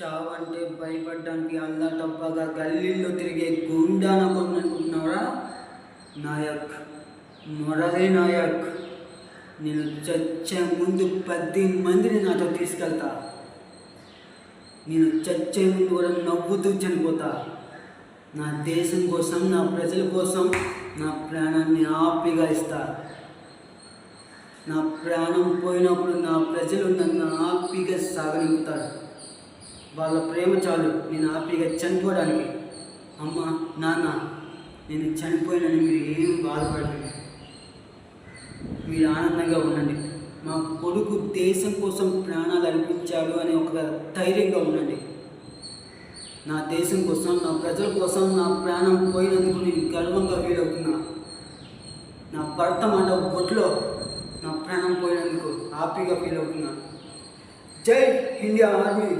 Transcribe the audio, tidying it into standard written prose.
చావంటే భయపడడానికి అల్లాటప్పగా గల్లీల్లో తిరిగే గుండాన కొనుక్కున్నావురా నాయక్, మొరలే నాయక్. నేను చచ్చే ముందు 10 మందిని నాతో తీసుకెళ్తా. నేను చచ్చే ముందు కూడా నవ్వుతూ చనిపోతా. నా దేశం కోసం, నా ప్రజల కోసం నా ప్రాణాన్ని ఆపిగా ఇస్తా. నా ప్రాణం పోయినప్పుడు నా ప్రజలు నన్ను ఆపిగా సాగనింపుతారు. వాళ్ళ ప్రేమ చాలు నేను ఆపిగా చనిపోవడానికి. అమ్మ, నాన్న, నేను చనిపోయినని మీరు ఏం బాధపడకండి, మీరు ఆనందంగా ఉండండి. మా కొడుకు దేశం కోసం ప్రాణాలు అర్పించాడు అని ఒక ధైర్యంగా ఉండండి. నా దేశం కోసం, నా ప్రజల కోసం నా ప్రాణం పోయినందుకు నేను గర్వంగా ఫీల్ అవుతున్నా. నా భర్త మాట బొట్లో నా ప్రాణం పోయినందుకు హ్యాపీగా ఫీల్ అవుతున్నా. జై ఇండియా ఆర్మీ.